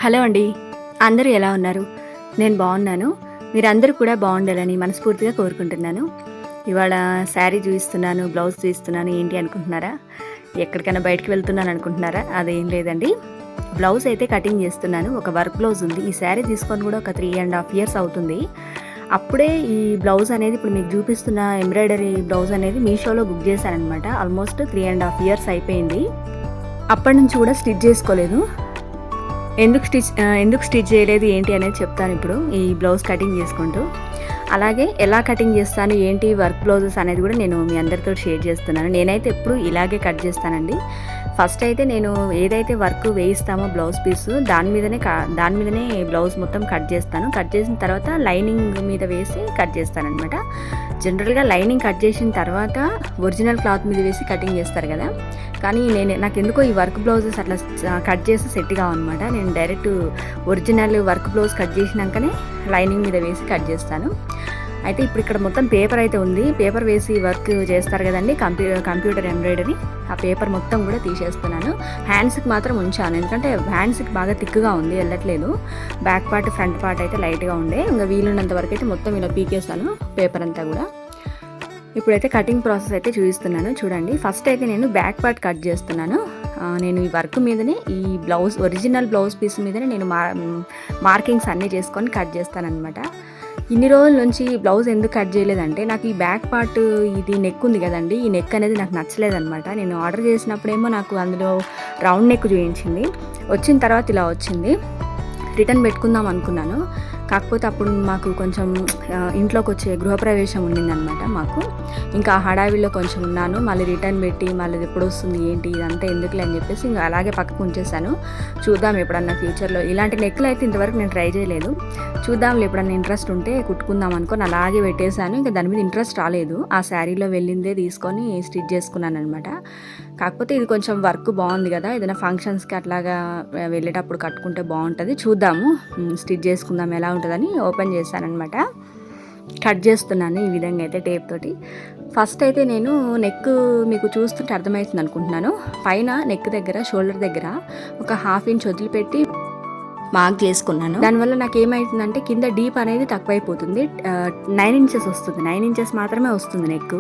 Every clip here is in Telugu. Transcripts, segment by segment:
హలో అండి. అందరూ ఎలా ఉన్నారు? నేను బాగున్నాను. మీరందరూ కూడా బాగుండాలని మనస్ఫూర్తిగా కోరుకుంటున్నాను. ఇవాళ శారీ చూపిస్తున్నాను, బ్లౌజ్ చూపిస్తున్నాను ఏంటి అనుకుంటున్నారా? ఎక్కడికైనా బయటికి వెళ్తున్నాను అనుకుంటున్నారా? అదేం లేదండి. బ్లౌజ్ అయితే కటింగ్ చేస్తున్నాను. ఒక వర్క్ బ్లౌజ్ ఉంది. ఈ శారీ తీసుకొని కూడా ఒక 3.5 ఇయర్స్ అవుతుంది. అప్పుడే ఈ బ్లౌజ్ అనేది ఇప్పుడు మీకు చూపిస్తున్న ఎంబ్రాయిడరీ బ్లౌజ్ అనేది మీషోలో బుక్ చేశాననమాట. ఆల్మోస్ట్ 3.5 ఇయర్స్ అయిపోయింది. అప్పటి నుంచి కూడా స్టిచ్ చేసుకోలేదు. ఎందుకు స్టిచ్ చేయలేదు ఏంటి అనేది చెప్తాను ఇప్పుడు ఈ బ్లౌజ్ కటింగ్ చేసుకుంటూ. అలాగే ఎలా కటింగ్ చేస్తాను ఏంటి వర్క్ బ్లౌజెస్ అనేది కూడా నేను మీ అందరితో షేర్ చేస్తున్నాను. నేనైతే ఎప్పుడు ఇలాగే కట్ చేస్తానండి. ఫస్ట్ అయితే నేను ఏదైతే వర్క్ వేయిస్తామో బ్లౌజ్ పీస్ దాని మీదనే బ్లౌజ్ మొత్తం కట్ చేస్తాను. కట్ చేసిన తర్వాత లైనింగ్ మీద వేసి కట్ చేస్తానన్నమాట. జనరల్గా లైనింగ్ కట్ చేసిన తర్వాత ఒరిజినల్ క్లాత్ మీద వేసి కటింగ్ చేస్తారు కదా, కానీ నాకు ఎందుకో ఈ వర్క్ బ్లౌజెస్ అట్లా కట్ చేసి సెట్ కావన్నమాట. నేను direct original work blouse cut చేసినాకనే లైనింగ్ మీద వేసి కట్ చేస్తాను. అయితే ఇప్పుడు ఇక్కడ మొత్తం పేపర్ అయితే ఉంది. పేపర్ వేసి వర్క్ చేస్తారు కదండి, కంప్యూటర్ ఎంబ్రాయిడరీ. ఆ పేపర్ మొత్తం కూడా తీసేస్తున్నాను. హ్యాండ్స్కి మాత్రం ఉంచాను, ఎందుకంటే హ్యాండ్స్కి బాగా థిక్గా ఉంది, వెళ్ళట్లేదు. బ్యాక్ పార్ట్ ఫ్రంట్ పార్ట్ అయితే లైట్గా ఉండే. ఇంకా వీలున్నంత వరకు అయితే మొత్తం ఇలా పీకేసాను పేపర్ అంతా కూడా. ఇప్పుడైతే కటింగ్ ప్రాసెస్ అయితే చూపిస్తున్నాను చూడండి. ఫస్ట్ అయితే నేను బ్యాక్ పార్ట్ కట్ చేస్తున్నాను. నేను ఈ వర్క్ మీదనే ఈ ఒరిజినల్ బ్లౌజ్ పీస్ మీదనే నేను మార్కింగ్స్ అన్నీ చేసుకొని కట్ చేస్తానన్నమాట. ఇన్ని రోజుల నుంచి బ్లౌజ్ ఎందుకు కట్ చేయలేదంటే, నాకు ఈ బ్యాక్ పార్ట్ ఇది నెక్ ఉంది కదండి, ఈ నెక్ అనేది నాకు నచ్చలేదన్నమాట. నేను ఆర్డర్ చేసినప్పుడేమో నాకు అందులో రౌండ్ నెక్ చూపించింది, వచ్చిన తర్వాత ఇలా వచ్చింది. రిటర్న్ పెట్టుకుందాం అనుకున్నాను. కాకపోతే అప్పుడు మాకు కొంచెం ఇంట్లోకి వచ్చే గృహప్రవేశం ఉండిందనమాట మాకు. ఇంకా హడావిడిలో కొంచెం ఉన్నాను. మళ్ళీ రిటర్న్ పెట్టి మళ్ళీ ఎప్పుడు వస్తుంది ఏంటి ఇదంతా ఎందుకులే అని చెప్పేసి ఇంకా అలాగే పక్కకు ఉంచేసాను. చూద్దాం ఎప్పుడన్నా ఫ్యూచర్లో. ఇలాంటి నెక్లు అయితే ఇంతవరకు నేను ట్రై చేయలేదు. చూద్దాంలో ఎప్పుడన్నా ఇంట్రెస్ట్ ఉంటే కుట్టుకుందాం అనుకొని అలాగే పెట్టేశాను. ఇంకా దాని మీద ఇంట్రెస్ట్ రాలేదు. ఆ శారీలో వెళ్ళిందే తీసుకొని స్టిచ్ చేసుకున్నాను అనమాట. కాకపోతే ఇది కొంచెం వర్క్ బాగుంది కదా, ఏదైనా ఫంక్షన్స్కి అట్లాగా వెళ్ళేటప్పుడు కట్టుకుంటే బాగుంటుంది. చూద్దాము, స్టిచ్ చేసుకుందాం ఎలా ఉంటుందని ఓపెన్ చేశానమాట. కట్ చేస్తున్నాను ఈ విధంగా అయితే టేప్ తోటి. ఫస్ట్ అయితే నేను నెక్ మీకు చూస్తుంటే అర్థమవుతుంది అనుకుంటున్నాను. పైన నెక్ దగ్గర షోల్డర్ దగ్గర ఒక 1/2 ఇంచ్ వదిలిపెట్టి మార్క్ చేసుకున్నాను. దానివల్ల నాకు ఏమవుతుందంటే కింద డీప్ అనేది తక్కువైపోతుంది. 9 ఇంచెస్ వస్తుంది. 9 ఇంచెస్ మాత్రమే వస్తుంది నెక్.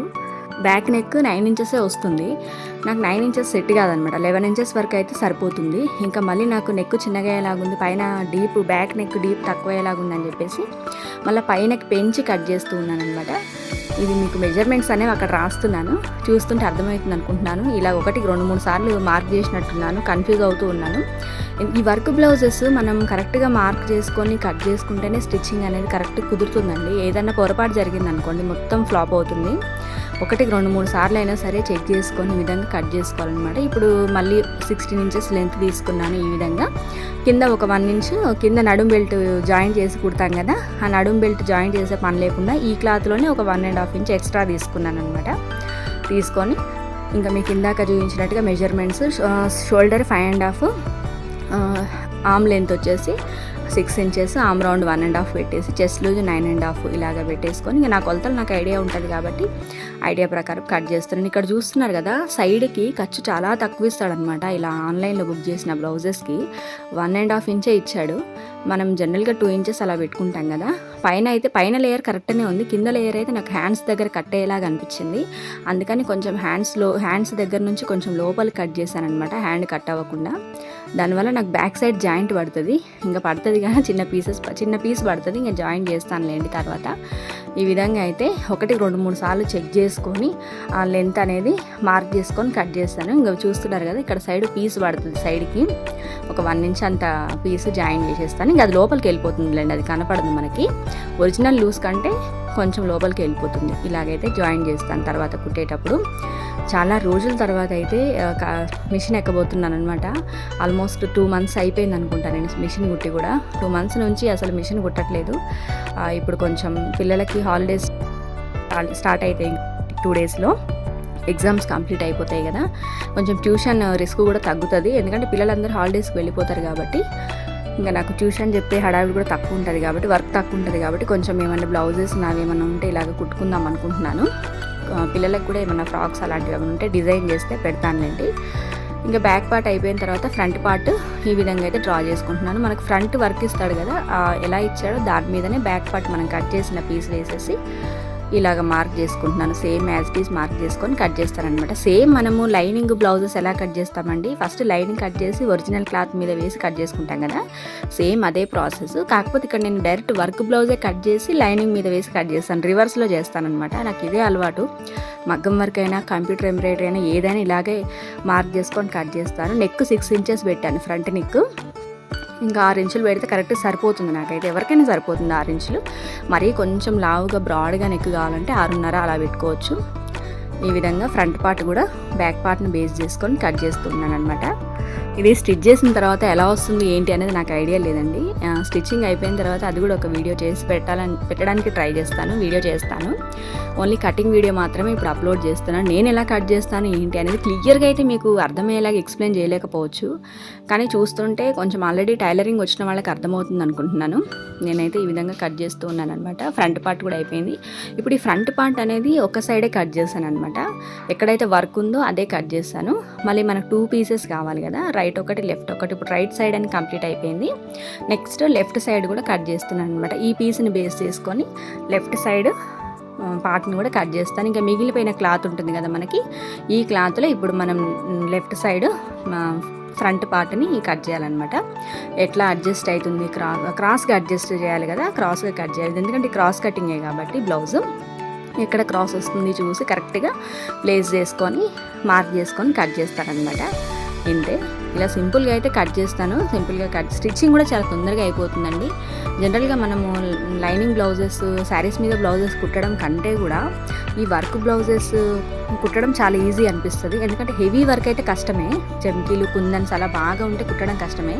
బ్యాక్ నెక్ 9 ఇంచెసే వస్తుంది. నాకు 9 ఇంచెస్ సెట్ కాదనమాట. 11 ఇంచెస్ వరకు అయితే సరిపోతుంది. ఇంకా మళ్ళీ నాకు నెక్ చిన్నగా అయ్యేలాగుంది, పైన బ్యాక్ నెక్ డీప్ తక్కువ అయ్యేలాగుంది అని చెప్పేసి మళ్ళీ పైనకి పెంచి కట్ చేస్తూ ఉన్నాను అనమాట. ఇది మీకు మెజర్మెంట్స్ అనేవి అక్కడ రాస్తున్నాను, చూస్తుంటే అర్థమవుతుంది అనుకుంటున్నాను. ఇలా 1-2-3 సార్లు మార్క్ చేసినట్టున్నాను, కన్ఫ్యూజ్ అవుతూ ఉన్నాను. ఈ వర్క్ బ్లౌజెస్ మనం కరెక్ట్గా మార్క్ చేసుకొని కట్ చేసుకుంటేనే స్టిచ్చింగ్ అనేది కరెక్ట్ కుదురుతుందండి. ఏదైనా పొరపాటు జరిగింది అనుకోండి మొత్తం ఫ్లాప్ అవుతుంది. 1-2-3 సార్లు అయినా సరే చెక్ చేసుకొని ఈ విధంగా కట్ చేసుకోవాలన్నమాట. ఇప్పుడు మళ్ళీ 16 ఇంచెస్ లెంత్ తీసుకున్నాను. ఈ విధంగా కింద ఒక 1 ఇంచ్ కింద నడుం బెల్ట్ జాయింట్ చేసి కుడతాం కదా, ఆ నడుం బెల్ట్ జాయింట్ చేసే పని లేకుండా ఈ క్లాత్లోనే ఒక 1.5 ఇంచ్ ఎక్స్ట్రా తీసుకున్నాను అనమాట. తీసుకొని ఇంకా మీకు ఇందాక చూపించినట్టుగా మెజర్మెంట్స్ షోల్డర్ 5.5, ఆర్మ్ లెంత్ వచ్చేసి 6 ఇంచెస్, ఆర్మ్ రౌండ్ 1.5 పెట్టేసి చెస్ట్ లూజ్ 9.5 ఇలాగ పెట్టేసుకొని ఇంకా నా కొలతలు నాకు ఐడియా ఉంటుంది కాబట్టి ఐడియా ప్రకారం కట్ చేస్తున్నాను. ఇక్కడ చూస్తున్నారు కదా, సైడ్కి ఖర్చు చాలా తక్కువ ఇస్తాడనమాట. ఇలా ఆన్లైన్లో బుక్ చేసిన బ్లౌజెస్కి 1.5 ఇంచే ఇచ్చాడు. మనం జనరల్గా 2 ఇంచెస్ అలా పెట్టుకుంటాం కదా. పైన లేయర్ కరెక్ట్గానే ఉంది, కింద లేయర్ అయితే నాకు హ్యాండ్స్ దగ్గర కట్ అయ్యేలాగా అనిపించింది. అందుకని కొంచెం హ్యాండ్స్ దగ్గర నుంచి కొంచెం లోపలికి కట్ చేశాను అనమాట, హ్యాండ్ కట్ అవ్వకుండా. దానివల్ల నాకు బ్యాక్ సైడ్ జాయింట్ పడుతుంది, ఇంకా పడుతుంది కానీ చిన్న పీస్ పడుతుంది, ఇంకా జాయింట్ చేస్తానులేండి తర్వాత. ఈ విధంగా అయితే 1-2-3 సార్లు చెక్ చేసుకొని ఆ లెంత్ అనేది మార్క్ చేసుకొని కట్ చేస్తాను. ఇంకా చూస్తున్నారు కదా, ఇక్కడ సైడ్ పీస్ పడుతుంది, సైడ్కి ఒక 1 ఇంచ్ అంత పీస్ జాయిన్ చేసేస్తాను. ఇంకా అది లోపలికి వెళ్ళిపోతుందిలేండి, అది కనపడదు మనకి. ఒరిజినల్ లూజ్ కంటే కొంచెం లోపలికి వెళ్ళిపోతుంది. ఇలాగైతే జాయిన్ చేస్తాను తర్వాత కుట్టేటప్పుడు. చాలా రోజుల తర్వాత అయితే మిషన్ ఎక్కబోతున్నాను అనమాట. ఆల్మోస్ట్ 2 మంత్స్ అయిపోయింది అనుకుంటా నేను మిషన్ కుట్టి కూడా. 2 మంత్స్ నుంచి అసలు మిషన్ కుట్టట్లేదు. ఇప్పుడు కొంచెం పిల్లలకి హాలిడేస్ స్టార్ట్ అయితే 2 డేస్లో ఎగ్జామ్స్ కంప్లీట్ అయిపోతాయి కదా, కొంచెం ట్యూషన్ రిస్క్ కూడా తగ్గుతుంది. ఎందుకంటే పిల్లలందరూ హాలిడేస్కి వెళ్ళిపోతారు కాబట్టి ఇంకా నాకు ట్యూషన్ చెప్పే హడావిడి కూడా తక్కువ ఉంటుంది కాబట్టి, వర్క్ తక్కువ ఉంటుంది కాబట్టి కొంచెం ఏమన్నా బ్లౌజెస్ నావేమన్నా ఉంటే ఇలాగ కుట్టుకుందాం అనుకుంటున్నాను. పిల్లలకు కూడా ఏమన్నా ఫ్రాక్స్ అలాంటివి ఉంటే డిజైన్ చేస్తే పెడతానులేండి. ఇంకా బ్యాక్ పార్ట్ అయిపోయిన తర్వాత ఫ్రంట్ పార్ట్ ఈ విధంగా అయితే డ్రా చేసుకుంటున్నాను. మనకు ఫ్రంట్ వర్క్ ఇస్తాడు కదా, ఎలా ఇచ్చాడో దాని మీదనే బ్యాక్ పార్ట్ మనం కట్ చేసిన పీస్ వేసేసి ఇలాగ మార్క్ చేసుకుంటున్నాను. Same as it is mark చేసుకొని కట్ చేస్తానమాట. సేమ్ మనము లైనింగ్ బ్లౌజెస్ ఎలా కట్ చేస్తామండి, ఫస్ట్ లైనింగ్ కట్ చేసి ఒరిజినల్ క్లాత్ మీద వేసి కట్ చేసుకుంటాం కదా, సేమ్ అదే ప్రాసెస్. కాకపోతే ఇక్కడ నేను డైరెక్ట్ వర్క్ బ్లౌజే కట్ చేసి లైనింగ్ మీద వేసి కట్ చేస్తాను, రివర్స్లో చేస్తానమాట. నాకు ఇదే అలవాటు. మగ్గం వర్క్ అయినా కంప్యూటర్ ఎంబ్రాయిడరీ అయినా ఏదైనా ఇలాగే మార్క్ చేసుకొని కట్ చేస్తాను. నెక్ 6 ఇంచెస్ పెట్టాను, ఫ్రంట్ నెక్. ఇంకా 6 ఇంచులు పెడితే కరెక్ట్ సరిపోతుంది, నాకైతే ఎవరికైనా సరిపోతుంది 6 ఇంచులు. మరీ కొంచెం లావుగా బ్రాడ్గా నెక్ కావాలంటే 6.5 అలా పెట్టుకోవచ్చు. ఈ విధంగా ఫ్రంట్ పార్ట్ కూడా బ్యాక్ పార్ట్ని బేస్ చేసుకొని కట్ చేస్తున్నాను అనమాట. ఇది స్టిచ్ చేసిన తర్వాత ఎలా వస్తుంది ఏంటి అనేది నాకు ఐడియా లేదండి. స్టిచ్చింగ్ అయిపోయిన తర్వాత అది కూడా ఒక వీడియో చేసి పెట్టడానికి ట్రై చేస్తాను, వీడియో చేస్తాను. ఓన్లీ కటింగ్ వీడియో మాత్రమే ఇప్పుడు అప్లోడ్ చేస్తున్నాను. నేను ఎలా కట్ చేస్తాను ఏంటి అనేది క్లియర్గా అయితే మీకు అర్థమయ్యేలాగా ఎక్స్ప్లెయిన్ చేయలేకపోవచ్చు, కానీ చూస్తుంటే కొంచెం ఆల్రెడీ టైలరింగ్ వచ్చిన వాళ్ళకి అర్థమవుతుంది అనుకుంటున్నాను. నేనైతే ఈ విధంగా కట్ చేస్తూ ఉన్నాను అనమాట. ఫ్రంట్ పార్ట్ కూడా అయిపోయింది. ఇప్పుడు ఈ ఫ్రంట్ పార్ట్ అనేది ఒక సైడే కట్ చేశాను అనమాట. ఎక్కడైతే వర్క్ ఉందో అదే కట్ చేశాను. మళ్ళీ మనకు 2 పీసెస్ కావాలి కదా, రైట్ ఒకటి లెఫ్ట్ ఒకటి. ఇప్పుడు రైట్ సైడ్ అని కంప్లీట్ అయిపోయింది. నెక్స్ట్ లెఫ్ట్ సైడ్ కూడా కట్ చేస్తున్నాను అనమాట. ఈ పీస్ని బేస్ చేసుకొని లెఫ్ట్ సైడ్ పార్ట్ని కూడా కట్ చేస్తాను. ఇంకా మిగిలిపోయిన క్లాత్ ఉంటుంది కదా మనకి, ఈ క్లాత్లో ఇప్పుడు మనం లెఫ్ట్ సైడ్ ఫ్రంట్ పార్ట్ని కట్ చేయాలన్నమాట. ఎట్లా అడ్జస్ట్ అవుతుంది, క్రాస్గా అడ్జస్ట్ చేయాలి కదా, క్రాస్గా కట్ చేయాలి. ఎందుకంటే క్రాస్ కటింగే కాబట్టి బ్లౌజు ఎక్కడ క్రాస్ వస్తుంది చూసి కరెక్ట్గా ప్లేస్ చేసుకొని మార్క్ చేసుకొని కట్ చేస్తానన్నమాట. ఇంతే, ఇలా సింపుల్గా అయితే కట్ చేస్తాను. సింపుల్గా స్టిచ్చింగ్ కూడా చాలా తొందరగా అయిపోతుందండి. జనరల్గా మనము లైనింగ్ బ్లౌజెస్, శారీస్ మీద బ్లౌజెస్ కుట్టడం కంటే కూడా ఈ వర్క్ బ్లౌజెస్ కుట్టడం చాలా ఈజీ అనిపిస్తుంది. ఎందుకంటే హెవీ వర్క్ అయితే కష్టమే, చెమ్కీలు కుందన్స్ అలా బాగా ఉంటే కుట్టడం కష్టమే.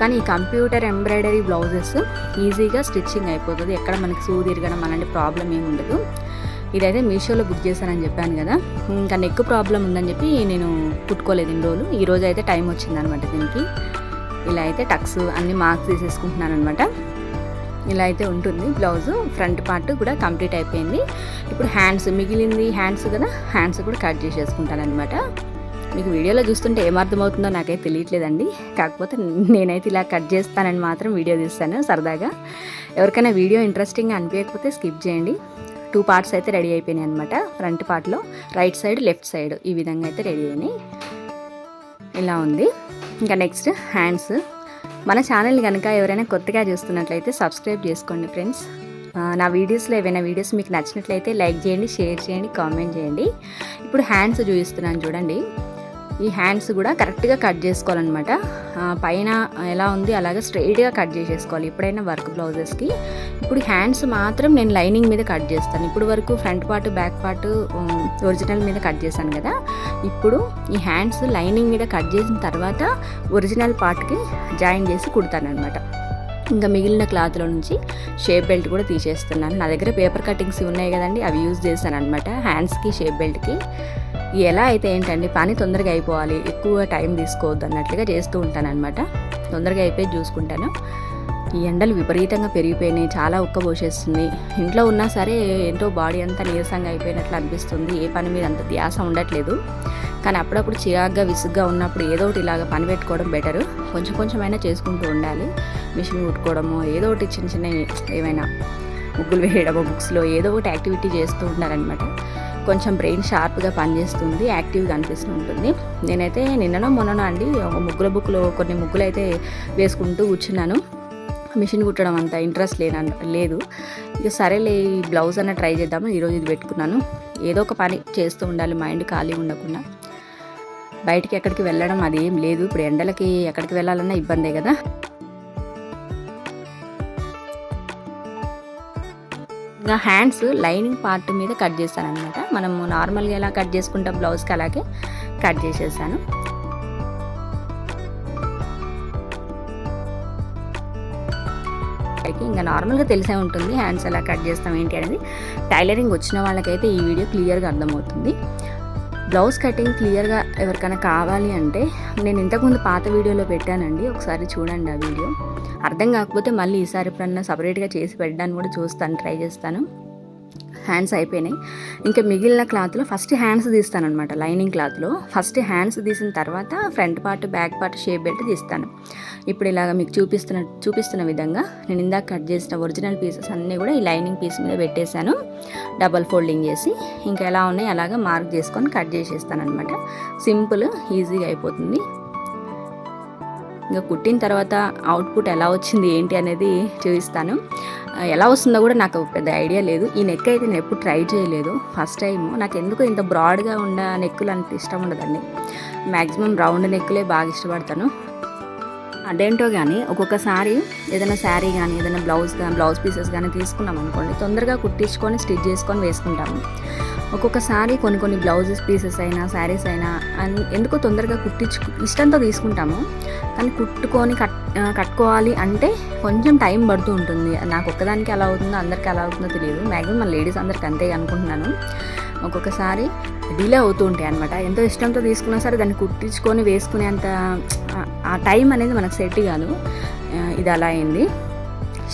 కానీ ఈ కంప్యూటర్ ఎంబ్రాయిడరీ బ్లౌజెస్ ఈజీగా స్టిచ్చింగ్ అయిపోతుంది. ఎక్కడ మనకి సూది ఇరగడం అలాంటి ప్రాబ్లం ఏమి ఉండదు. ఇదైతే మీషోలో బుక్ చేశానని చెప్పాను కదా, ఇంకా నెక్ ప్రాబ్లం ఉందని చెప్పి నేను కుట్టుకోలేదు ఇన్ని రోజులు. ఈరోజు అయితే టైం వచ్చిందనమాట దీనికి. ఇలా అయితే టక్స్ అన్ని మార్క్స్ తీసేసుకుంటున్నాను అనమాట. ఇలా అయితే ఉంటుంది బ్లౌజు. ఫ్రంట్ పార్ట్ కూడా కంప్లీట్ అయిపోయింది. ఇప్పుడు హ్యాండ్స్ మిగిలింది, హ్యాండ్స్ కదా, హ్యాండ్స్ కూడా కట్ చేసేసుకుంటాను అనమాట. మీకు వీడియోలో చూస్తుంటే ఏమర్థమవుతుందో నాకైతే తెలియట్లేదండి. కాకపోతే నేనైతే ఇలా కట్ చేస్తానని మాత్రం వీడియో తీస్తాను సరదాగా. ఎవరికైనా వీడియో ఇంట్రెస్టింగ్గా అనిపించకపోతే స్కిప్ చేయండి. 2 పార్ట్స్ అయితే రెడీ అయిపోయినాయి అనమాట. ఫ్రంట్ పార్ట్లో రైట్ సైడ్ లెఫ్ట్ సైడ్ ఈ విధంగా అయితే రెడీ అయినాయి. ఇలా ఉంది. ఇంకా నెక్స్ట్ హ్యాండ్స్. మన ఛానల్ కనుక ఎవరైనా కొత్తగా చూస్తున్నట్లయితే సబ్స్క్రైబ్ చేసుకోండి ఫ్రెండ్స్. నా వీడియోస్లో ఏవైనా వీడియోస్ మీకు నచ్చినట్లయితే లైక్ చేయండి, షేర్ చేయండి, కామెంట్ చేయండి. ఇప్పుడు హ్యాండ్స్ చూపిస్తున్నాను చూడండి. ఈ హ్యాండ్స్ కూడా కరెక్ట్గా కట్ చేసుకోవాలన్నమాట. పైన ఎలా ఉంది అలాగే స్ట్రైట్గా కట్ చేసేసుకోవాలి ఎప్పుడైనా వర్క్ బ్లౌజెస్కి. ఇప్పుడు హ్యాండ్స్ మాత్రం నేను లైనింగ్ మీద కట్ చేస్తాను. ఇప్పుడు వరకు front part back part original మీద కట్ చేశాను కదా, ఇప్పుడు ఈ హ్యాండ్స్ లైనింగ్ మీద కట్ చేసిన తర్వాత ఒరిజినల్ పార్ట్కి జాయిన్ చేసి కుడతాను అనమాట. ఇంకా మిగిలిన క్లాత్లో నుంచి షేప్ బెల్ట్ కూడా తీసేస్తున్నాను. నా దగ్గర పేపర్ కటింగ్స్ ఉన్నాయి కదండి, అవి యూజ్ చేశాను అనమాట హ్యాండ్స్కి, షేప్ బెల్ట్కి. ఎలా అయితే ఏంటండి, పని తొందరగా అయిపోవాలి, ఎక్కువ టైం తీసుకోవద్దు అన్నట్లుగా చేస్తూ ఉంటాను అనమాట. తొందరగా అయిపోయి చూసుకుంటాను. ఈ ఎండలు విపరీతంగా పెరిగిపోయినాయి, చాలా ఉక్కబోసేస్తుంది. ఇంట్లో ఉన్నా సరే ఏంటో బాడీ అంతా నీరసంగా అయిపోయినట్లు అనిపిస్తుంది. ఏ పని మీద అంత ధ్యాస ఉండట్లేదు. కానీ అప్పుడప్పుడు చిరాగ్గా విసుగ్గా ఉన్నప్పుడు ఏదో ఒకటి ఇలాగ పని పెట్టుకోవడం బెటరు. కొంచెం కొంచెమైనా చేసుకుంటూ ఉండాలి. మిషన్ కుట్టుకోవడము, ఏదో ఒకటి చిన్న చిన్న ఏమైనా ముగ్గులు వేయడము, బుక్స్లో ఏదో ఒకటి యాక్టివిటీ చేస్తూ ఉంటారనమాట. కొంచెం బ్రెయిన్ షార్ప్గా పనిచేస్తుంది, యాక్టివ్గా అనిపిస్తూ ఉంటుంది. నేనైతే నిన్ననో మొన్ననో అండి ఒక ముగ్గుల బుక్లో కొన్ని ముగ్గులు అయితే వేసుకుంటూ కూర్చున్నాను. మిషన్ కుట్టడం అంత ఇంట్రెస్ట్ లేదు. ఇక సరేలే ఈ బ్లౌజ్ అన్న ట్రై చేద్దాము, ఈరోజు ఇది పెట్టుకున్నాను. ఏదో ఒక పని చేస్తూ ఉండాలి, మైండ్ ఖాళీ ఉండకుండా. బయటికి ఎక్కడికి వెళ్ళడం అది ఏం లేదు. ఇప్పుడు ఎండలకి ఎక్కడికి వెళ్ళాలన్నా ఇబ్బందే కదా. ఇంకా హ్యాండ్స్ లైనింగ్ పార్ట్ మీద కట్ చేశాను అనమాట. మనము నార్మల్గా ఎలా కట్ చేసుకుంటాం బ్లౌజ్కి అలాగే కట్ చేసేసాను. ఇంకా నార్మల్గా తెలిసే ఉంటుంది హ్యాండ్స్ ఎలా కట్ చేస్తాం ఏంటి అనేది. టైలరింగ్ వచ్చిన వాళ్ళకైతే ఈ వీడియో క్లియర్గా అర్థమవుతుంది. బ్లౌజ్ కటింగ్ క్లియర్గా ఎవరికైనా కావాలి అంటే నేను ఇంతకుముందు పాత వీడియోలో పెట్టానండి, ఒకసారి చూడండి ఆ వీడియో. అర్థం కాకపోతే మళ్ళీ ఈసారి ఎప్పుడన్నా సపరేట్గా చేసి పెట్టడానికి కూడా చూస్తాను, ట్రై చేస్తాను. హ్యాండ్స్ అయిపోయినాయి. ఇంకా మిగిలిన క్లాత్లో ఫస్ట్ హ్యాండ్స్ తీస్తానమాట. లైనింగ్ క్లాత్లో ఫస్ట్ హ్యాండ్స్ తీసిన తర్వాత front part back part shape belt తీస్తాను. ఇప్పుడు ఇలాగ మీకు చూపిస్తున్న విధంగా నేను ఇందాక కట్ చేసిన ఒరిజినల్ పీసెస్ అన్నీ కూడా ఈ లైనింగ్ పీస్ మీద పెట్టేశాను, డబల్ ఫోల్డింగ్ చేసి. ఇంకా ఎలా ఉన్నాయి అలాగా మార్క్ చేసుకొని కట్ చేసేస్తాను అనమాట. సింపుల్, ఈజీగా అయిపోతుంది. ఇంకా కుట్టిన తర్వాత అవుట్పుట్ ఎలా వచ్చింది ఏంటి అనేది చూపిస్తాను. ఎలా వస్తుందో కూడా నాకు పెద్ద ఐడియా లేదు. ఈ నెక్ అయితే నేను ఎప్పుడు ట్రై చేయలేదు, ఫస్ట్ టైం. నాకు ఎందుకో ఇంత బ్రాడ్గా ఉన్న నెక్కులు అంత ఇష్టం ఉండదండి. మ్యాక్సిమం రౌండ్ నెక్కులే బాగా ఇష్టపడతాను. అదేంటో కానీ ఒక్కొక్కసారి ఏదైనా శారీ కానీ ఏదైనా బ్లౌజ్ పీసెస్ కానీ తీసుకున్నాం అనుకోండి, తొందరగా కుట్టించుకొని స్టిచ్ చేసుకొని వేసుకుంటాము. ఒక్కొక్కసారి కొన్ని బ్లౌజెస్ పీసెస్ అయినా శారీస్ అయినా ఎందుకో తొందరగా ఇష్టంతో తీసుకుంటాము, కానీ కుట్టుకొని కట్టుకోవాలి అంటే కొంచెం టైం పడుతూ ఉంటుంది. నాకు ఒక్కదానికి అలా అవుతుందో అందరికీ అలా అవుతుందో తెలియదు. మ్యాక్సిమం మన లేడీస్ అందరికీ అంతే అనుకుంటున్నాను. ఒక్కొక్కసారి డిలే అవుతూ ఉంటాయి అనమాట. ఎంతో ఇష్టంతో తీసుకున్నా సరే దాన్ని కుట్టించుకొని వేసుకునేంత ఆ టైం అనేది మనకు సెట్ కాదు. ఇది అలా అయింది.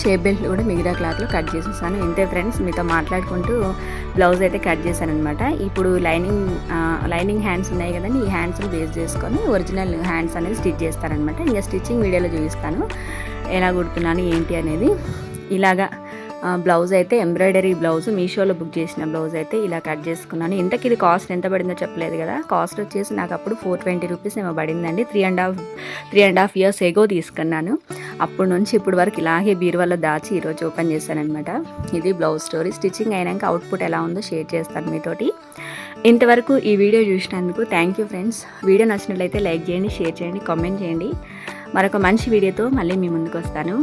షేప్ బెల్ట్ కూడా మిగతా క్లాత్లో కట్ చేసేసాను. ఇంతే ఫ్రెండ్స్, మీతో మాట్లాడుకుంటూ బ్లౌజ్ అయితే కట్ చేశాను అనమాట. ఇప్పుడు లైనింగ్ హ్యాండ్స్ ఉన్నాయి కదండి, ఈ హ్యాండ్స్ని బేస్ చేసుకొని ఒరిజినల్ హ్యాండ్స్ అనేది స్టిచ్ చేస్తానమాట. ఇంకా స్టిచ్చింగ్ వీడియోలో చూపిస్తాను ఎలా కుడుతున్నాను ఏంటి అనేది. ఇలాగా బ్లౌజ్ అయితే ఎంబ్రాయిడరీ బ్లౌజ్ మీషోలో బుక్ చేసిన బ్లౌజ్ అయితే ఇలా కట్ చేసుకున్నాను. ఇంతకి ఇది కాస్ట్ ఎంత పడిందో చెప్పలేదు కదా. కాస్ట్ వచ్చేసి నాకు అప్పుడు 420 రూపీస్ ఏమో పడిందండి. 3.5 years ఎగో తీసుకున్నాను. అప్పటి నుంచి ఇప్పుడు వరకు ఇలాగే బీరువాలో దాచి ఈరోజు ఓపెన్ చేశానమాట. ఇది బ్లౌజ్ స్టోరీ. స్టిచ్చింగ్ అయినాక అవుట్పుట్ ఎలా ఉందో షేర్ చేస్తాను మీతోటి. ఇంతవరకు ఈ వీడియో చూసినందుకు థ్యాంక్ యూ ఫ్రెండ్స్. వీడియో నచ్చినట్లయితే లైక్ చేయండి, షేర్ చేయండి, కామెంట్ చేయండి. మరొక మంచి వీడియోతో మళ్ళీ మీ ముందుకు వస్తాను.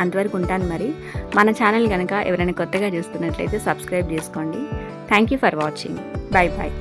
అంతవరకు ఉంటాను మరి. మన ఛానల్ కనుక ఎవరైనా కొత్తగా చూస్తున్నట్లయితే సబ్స్క్రైబ్ చేసుకోండి. Thank you for watching. Bye bye.